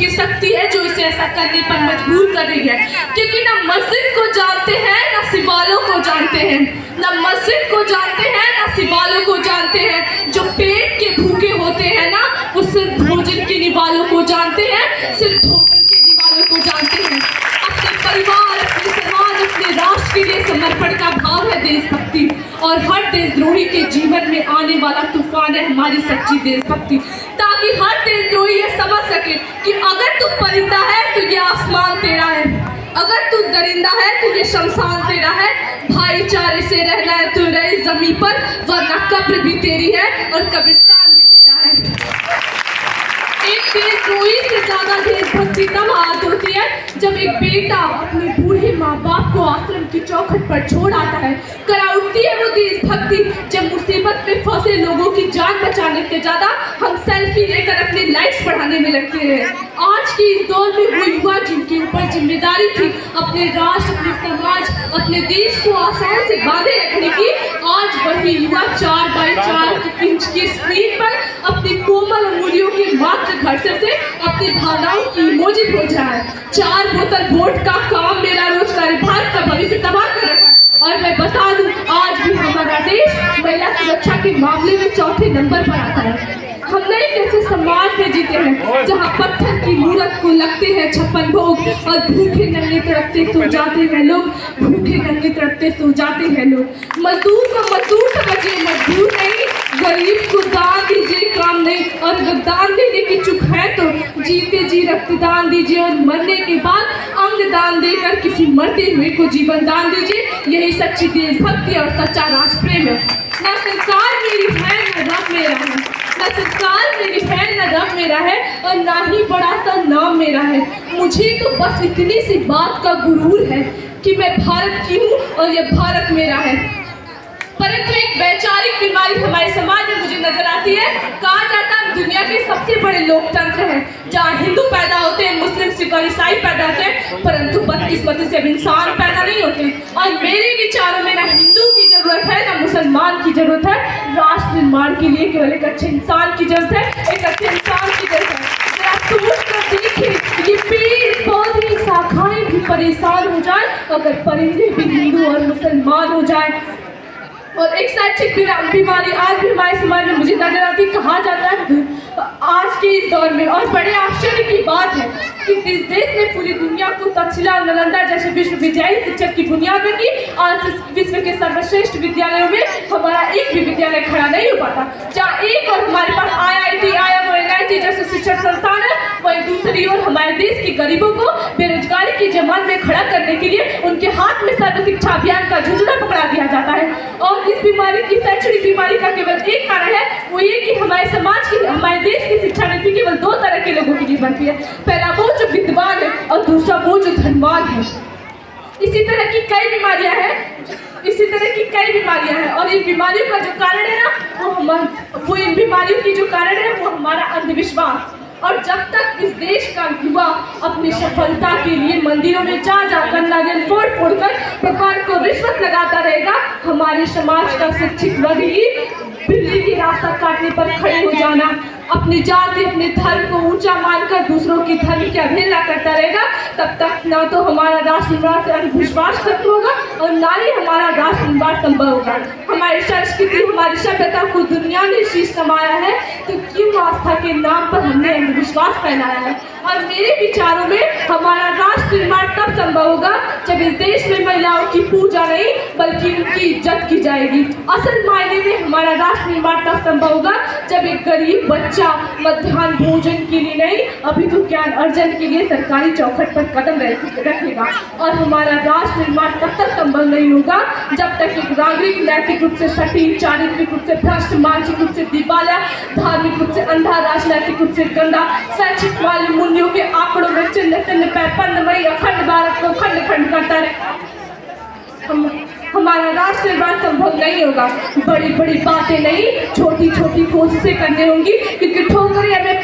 की शक्ति है जो इसे ऐसा करने पर मजबूर कर रही है, क्योंकि ना मस्जिद को जानते हैं ना सिवालों को जानते हैं, ना मस्जिद को जानते हैं ना सिवालों को जानते हैं। जो पेट के भूखे होते हैं ना, वो सिर्फ भोजन के निवालों को जानते हैं, सिर्फ भोजन के निवालों को जानते हैं। अपने परिवार, अपने समाज, अपने राष्ट्र के लिए समर्पण का भाव है देशभक्ति, और हर देशद्रोही के जीवन में आने वाला तूफान है हमारी सच्ची देशभक्ति, ताकि हर देशद्रोही ये समझ सके कि अगर तू परिंदा है तो ये आसमान तेरा है, अगर तू दरिंदा है तो ये शमशान तेरा है। भाईचारे से रहना है तो रहे जमीन पर, वरना कब्र भी तेरी है और कब्रिस्तान भी तेरा है। एक देशद्रोही से ज्यादा देशभक्ति तब आद होती है जब एक बेटा अपने बूढ़े माँ बाप को आश्रम की चौखट पर छोड़ आता है। करा उठती है वो देशभक्ति जब मुसीबत में फंसे लोगों की जान बचाने से ज्यादा हम सेल्फी लेकर अपनी लाइक्स बढ़ाने में लगते हैं। आज के इस दौर में वो युवा जिनके ऊपर जिम्मेदारी थी अपने राष्ट्र, अपने समाज, अपने देश को आसान से बांधे रखने की, आज वही युवा 4x4 इंच की स्क्रीन पर अपनी कोमल अंगुलियों के मात्र घर्षण से अपनी भावनाओं की इमोजी भेज रहा है। 4 बोतल वोट का काम मेरा रोजगार भारत का भविष्य तबाह कर रखा है। और मैं बता दूं, आज भी हमारा देश महिला सुरक्षा के मामले में चौथे नंबर पर आता है। हम नहीं कैसे समाज में जीते हैं जहाँ पत्थर की मूर्त को लगते हैं 56 भोग, और भूखे नंगे तड़पते सो जाते हैं लोग, भूखे नंगे तड़पते सो जाते हैं लोग। मजदूर को मजदूर समझिए, मजदूर नहीं, गरीब को दान दीजिए काम नहीं, और अगर दान देने की चुक है तो जीते जी रक्तदान दीजिए, और मरने के बाद अंग दान देकर किसी मरते हुए को जीवन दान दीजिए। यही सच्ची देशभक्ति और सच्चा राष्ट्र प्रेम है। ना संसार मेरी बहन न रब मेरा है, ना संसार मेरी बहन न रब मेरा है, और ना ही बड़ा सा नाम मेरा है। मुझे तो बस इतनी सी बात का गुरूर है कि मैं भारत की हूँ और ये भारत मेरा है। परंतु एक वैचारिक बीमारी हमारे समाज में मुझे नजर आती है। कहा जाता है दुनिया के सबसे बड़े लोकतंत्र है जहाँ हिंदू पैदा होते हैं, मुस्लिम, सिख और ईसाई पैदा होते हैं, परंतु बदकिस्मती से अब इंसान पैदा नहीं होते। और मेरे विचारों में ना हिंदू की जरूरत है ना मुसलमान की जरूरत है, राष्ट्र निर्माण के लिए केवल एक अच्छे इंसान की जरूरत है, एक अच्छे इंसान की जरूरत है। सोच कर देखिए, ये पेड़ पौधे शाखाएं भी परेशान हो जाए अगर परिंदे भी हिंदू और मुसलमान हो जाए। और एक शैक्षिक बीमारी आज भी हमारे समाज में मुझे नजर आती। कहा जाता है आज के इस दौर में, और बड़े आश्चर्य की बात है कि इस देश ने पूरी दुनिया को तक्षशिला और नालंदा जैसे विश्वविद्यालय शिक्षक की बुनियाद रखी, और विश्व के सर्वश्रेष्ठ विद्यालयों में हमारा एक भी विद्यालय खड़ा नहीं हो पाता। जहाँ एक और हमारे पास IIT, IIM और NIT जैसे शिक्षण संस्थान है, वही दूसरी ओर हमारे देश के गरीबों को बेरोजगारी की जमात में खड़ा करने के लिए उनके हाथ में सर्व शिक्षा अभियान का झुंझुना पकड़ा दिया जाता है। और इस बीमारी की, शैक्षणिक बीमारी का केवल एक कारण है, वो ये कि हमारे समाज की, हमारे देश की शिक्षा नीति केवल 2 तरह के लोगों के लिए बनती है। पहला वो जो विद्वान है और दूसरा वो जो धनवान है। इसी तरह की कई बीमारियां हैं, और इन बीमारियों का जो कारण है ना, वो इन बीमारियों की जो कारण है वो हमारा अंधविश्वास। और जब तक इस देश का युवा अपनी सफलता के लिए मंदिरों में जा जाकर नारियल फोड़ फोड़कर भगवान को रिश्वत लगाता रहेगा, हमारे समाज का शिक्षित वर्ग ही बिल्ली की रास्ता काटने पर खड़े हो जाना, अपनी जाति, अपने धर्म को ऊंचा मानकर दूसरों की धर्म की अवहेलना करता रहेगा, तब तक ना तो हमारा राष्ट्र निर्माण से अंधविश्वास खत्म होगा और ना ही हमारा राष्ट्र निर्माण संभव होगा। हमारी संस्कृति, हमारी सभ्यता को दुनिया ने शीश नवाया है, तो क्यों आस्था के नाम पर हमने अंधविश्वास फैलाया है। और मेरे विचारों में हमारा राष्ट्र निर्माण तब संभव होगा जब इस देश में महिलाओं की पूजा नहीं बल्कि उनकी इज्जत की जाएगी। असल मायने में हमारा राष्ट्र निर्माण तब संभव होगा जब एक गरीब बच्चा मध्याह्न भोजन के लिए नहीं, अभी तो ज्ञान अर्जन के लिए सरकारी चौखट पर कदम रखेगा। और हमारा राष्ट्र निर्माण तब तक संभव नहीं होगा जब तक एक नागरिक नैतिक रूप से सटीक, चारित्रिक रूप से भ्रष्ट, मानसिक रूप से दिवालिया, धार्मिक रूप से अंधा, राजनैतिक रूप से गंदा, शैक्षिक मूल्यों के आंकड़ों में चिन्ह पैपन्नमयी अखंड भारत को खंड खंड करता है। हमारा राष्ट्र निर्माण संभव नहीं होगा। बड़ी बड़ी बातें नहीं, छोटी छोटी कोशिशें करनी होंगी, क्योंकि ठोकरें हमें